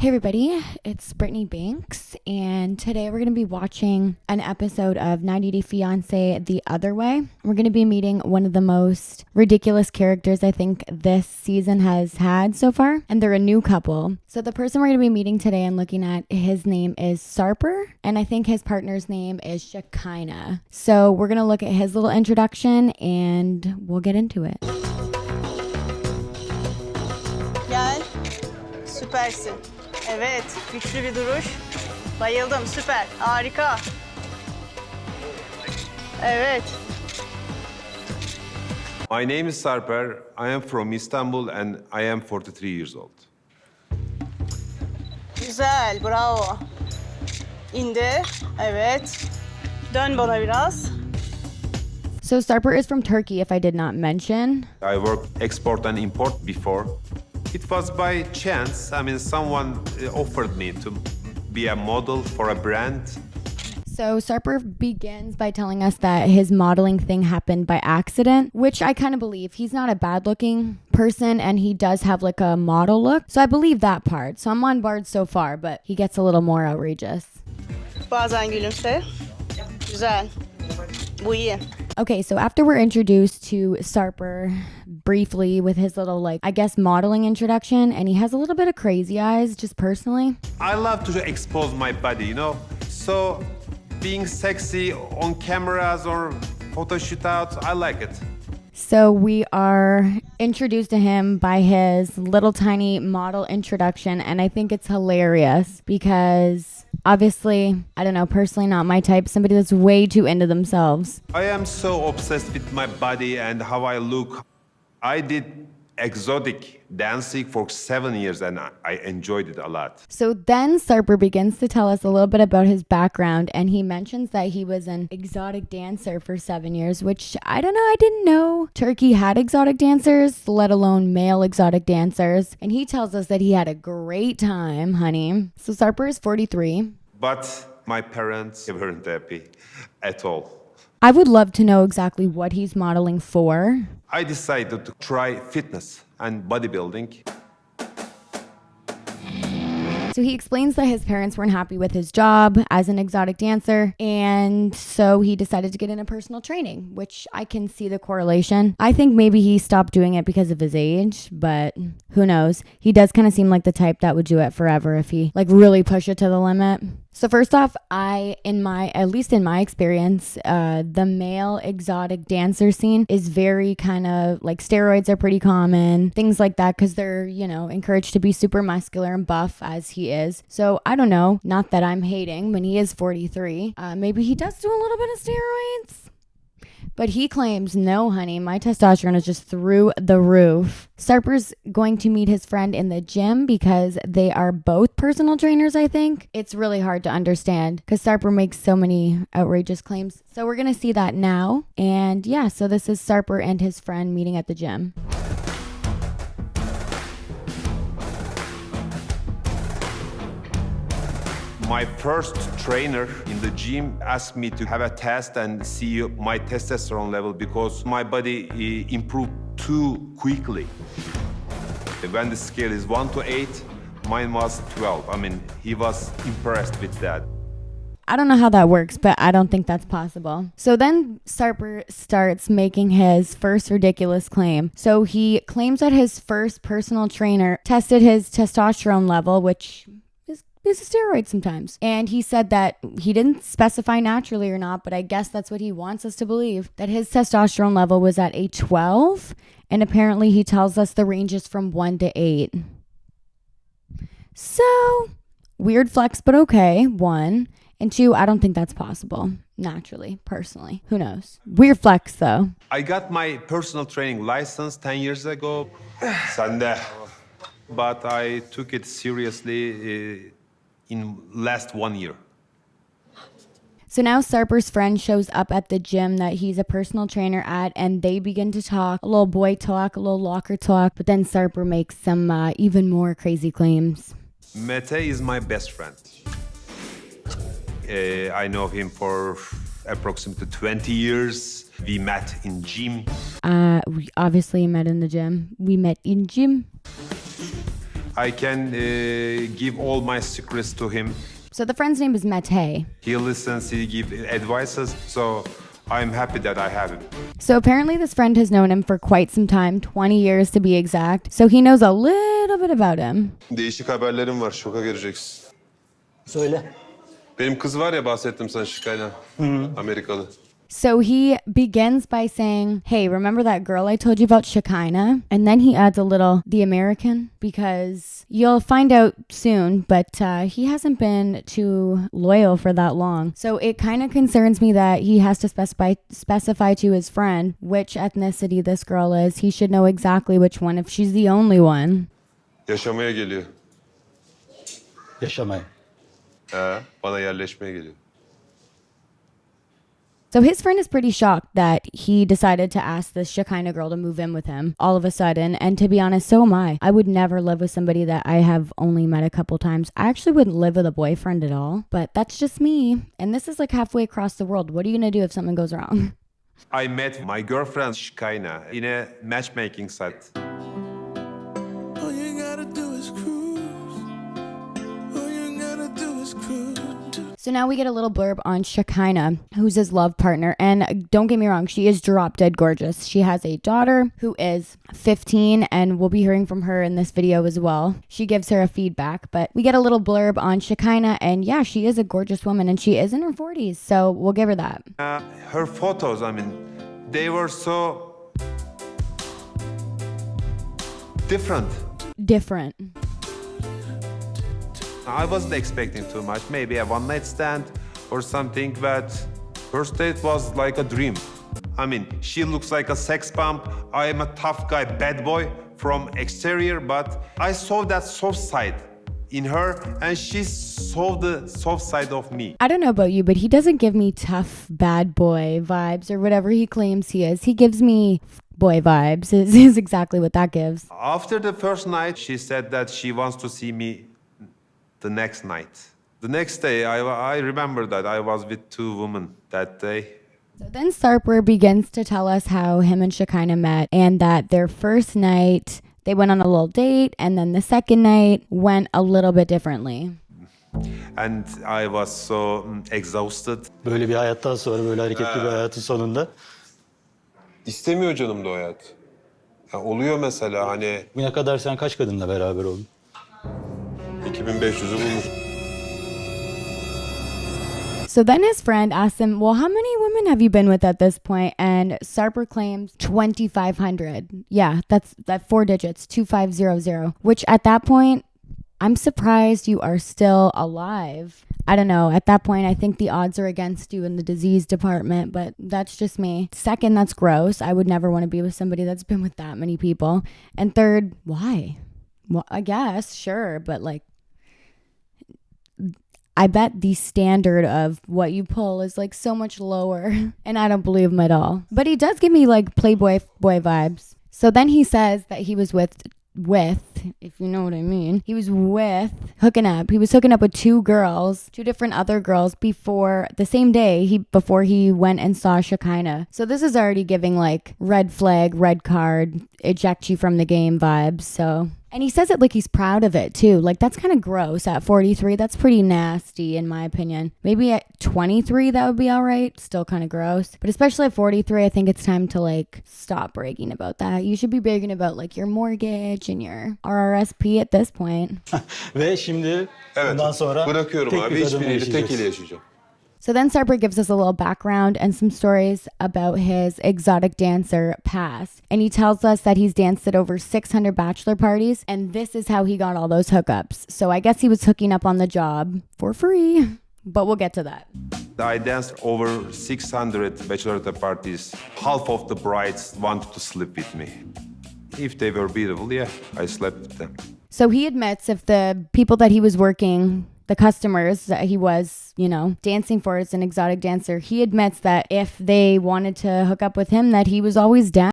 Hey everybody, it's Brittany Banks, and today we're going to be watching an episode of 90 Day Fiancé the other way. We're going to be meeting one of the most ridiculous characters I think this season has had so far, and they're a new couple. So the person we're going to be meeting today and looking at, his name is Sarper, and I think his partner's name is Shekinah. So we're going to look at his little introduction and we'll get into it. Gel. Süpersin. Evet, güçlü bir duruş. Bayıldım, süper, harika. Evet. My name is Sarper. I am from Istanbul and I am 43 years old. Güzel, bravo. İndir, evet. Dön bana biraz. So Sarper is from Turkey, if I did not mention. I worked export and import before. It was by chance. I mean, someone offered me to be a model for a brand. So Sarper begins by telling us that his modeling thing happened by accident, which I kind of believe. He's not a bad-looking person, and he does have like a model look. So I believe that part. So I'm on board so far, but he gets a little more outrageous. Bazen gülümse. Güzel. Bu iyi. Okay, so after we're introduced to Sarper briefly with his little, like, I guess modeling introduction, and he has a little bit of crazy eyes, just personally. I love to expose my body, you know? So being sexy on cameras or photo shootouts, I like it. So we are introduced to him by his little tiny model introduction, and I think it's hilarious because obviously, I don't know, personally not my type, somebody that's way too into themselves. I am so obsessed with my body and how I look. I did exotic dancing for 7 years and I enjoyed it a lot. So then Sarper begins to tell us a little bit about his background, and he mentions that he was an exotic dancer for 7 years, which I don't know, I didn't know Turkey had exotic dancers, let alone male exotic dancers. And he tells us that he had a great time, honey. So Sarper is 43. But my parents weren't happy at all. I would love to know exactly what he's modeling for. I decided to try fitness and bodybuilding. So he explains that his parents weren't happy with his job as an exotic dancer, and so he decided to get into personal training, which I can see the correlation. I think maybe he stopped doing it because of his age, but who knows? He does kind of seem like the type that would do it forever if he like really push it to the limit. So first off, at least in my experience, the male exotic dancer scene is very kind of like steroids are pretty common, things like that, because they're, you know, encouraged to be super muscular and buff as he is. So I don't know, not that I'm hating when he is 43. Maybe he does do a little bit of steroids. But he claims, no, honey, my testosterone is just through the roof. Sarper's going to meet his friend in the gym because they are both personal trainers, I think. It's really hard to understand because Sarper makes so many outrageous claims. So we're going to see that now. And yeah, so this is Sarper and his friend meeting at the gym. My first trainer in the gym asked me to have a test and see my testosterone level because my body improved too quickly. When the scale is 1 to 8, mine was 12. I mean, he was impressed with that. I don't know how that works, but I don't think that's possible. So then Sarper starts making his first ridiculous claim. So he claims that his first personal trainer tested his testosterone level, which is a steroid sometimes. And he said that he didn't specify naturally or not, but I guess that's what he wants us to believe, that his testosterone level was at a 12. And apparently he tells us the range is from 1 to 8. So weird flex, but okay, 1. And 2, I don't think that's possible, naturally, personally. Who knows? Weird flex, though. I got my personal training license 10 years ago, but I took it seriously in last 1 year. So now Sarper's friend shows up at the gym that he's a personal trainer at, and they begin to talk, a little boy talk, a little locker talk, but then Sarper makes some even more crazy claims. Mete is my best friend. I know him for approximately 20 years. We met in gym. We obviously met in the gym. We met in gym. I can give all my secrets to him. So the friend's name is Mete. He listens, he gives advices, so I'm happy that I have him. So apparently this friend has known him for quite some time, 20 years to be exact. So he knows a little bit about him. Değişik haberlerim var, şoka gireceksin. Söyle. Benim kız var ya bahsettim sana Shekinah. Amerikalı. So he begins by saying, hey, remember that girl I told you about, Shekinah? And then he adds a little, the American, because you'll find out soon, but he hasn't been too loyal for that long. So it kind of concerns me that he has to specify to his friend which ethnicity this girl is. He should know exactly which one if she's the only one. Yaşamaya geliyor. Yaşamaya. Bana yerleşmeye geliyor. So his friend is pretty shocked that he decided to ask this Shekinah girl to move in with him all of a sudden. And to be honest, so am I. I would never live with somebody that I have only met a couple times. I actually wouldn't live with a boyfriend at all, but that's just me. And this is like halfway across the world. What are you going to do if something goes wrong? I met my girlfriend Shekinah in a matchmaking site. All you gotta do is cruise. All you gotta do is cruise. So now we get a little blurb on Shekinah, who's his love partner. And don't get me wrong, she is drop dead gorgeous. She has a daughter who is 15, and we'll be hearing from her in this video as well. She gives her a feedback, but we get a little blurb on Shekinah, and yeah, she is a gorgeous woman, and she is in her 40s, so we'll give her that. Her photos, I mean, they were so different. Different. I wasn't expecting too much, maybe a one-night stand or something, but first date was like a dream. I mean, she looks like a sex bomb. I am a tough guy, bad boy from exterior, but I saw that soft side in her, and she saw the soft side of me. I don't know about you, but he doesn't give me tough bad boy vibes or whatever he claims he is. He gives me boy vibes, is exactly what that gives. After the first night, she said that she wants to see me the next night. The next day, I remember that I was with two women that day. So then Sarper begins to tell us how him and Shekinah met, and that their first night, they went on a little date, and then the second night went a little bit differently. And I was so exhausted. Böyle bir hayattan sonra, böyle hareketli bir hayatın sonunda. İstemiyor canım da o hayat. Ya oluyor mesela hani Bugüne kadar sen kaç kadınla beraber oldun? 2500'ü bulmuş. So then his friend asks him, well, how many women have you been with at this point? And Sarper claims 2,500. Yeah, that's 4 digits, 2500, which at that point, I'm surprised you are still alive. I don't know. At that point, I think the odds are against you in the disease department, but that's just me. Second, that's gross. I would never want to be with somebody that's been with that many people. And third, why? Well, I guess, sure, but like, I bet the standard of what you pull is like so much lower, and I don't believe him at all. But he does give me like Playboy boy vibes. So then he says that he was with, if you know what I mean, he was hooking up with two different other girls before the same day before he went and saw Shekinah. So this is already giving like red flag, red card, eject you from the game vibes. So, and he says it like he's proud of it too. Like that's kind of gross at 43. That's pretty nasty in my opinion. Maybe at 23 that would be all right. Still kind of gross. But especially at 43, I think it's time to like stop bragging about that. You should be bragging about like your mortgage and your RRSP at this point. Ve şimdi Evet, bundan sonra bırakıyorum tek abi. bir kadınla Hiçbiriyle tek ile yaşayacağız. yaşayacağım. So then Sarper gives us a little background and some stories about his exotic dancer past. And he tells us that he's danced at over 600 bachelor parties, and this is how he got all those hookups. So I guess he was hooking up on the job for free, but we'll get to that. I danced over 600 bachelorette parties. Half of the brides wanted to sleep with me. If they were beautiful, yeah, I slept with them. So he admits if the people that he was working, the customers that he was, dancing for as an exotic dancer, he admits that if they wanted to hook up with him, that he was always down.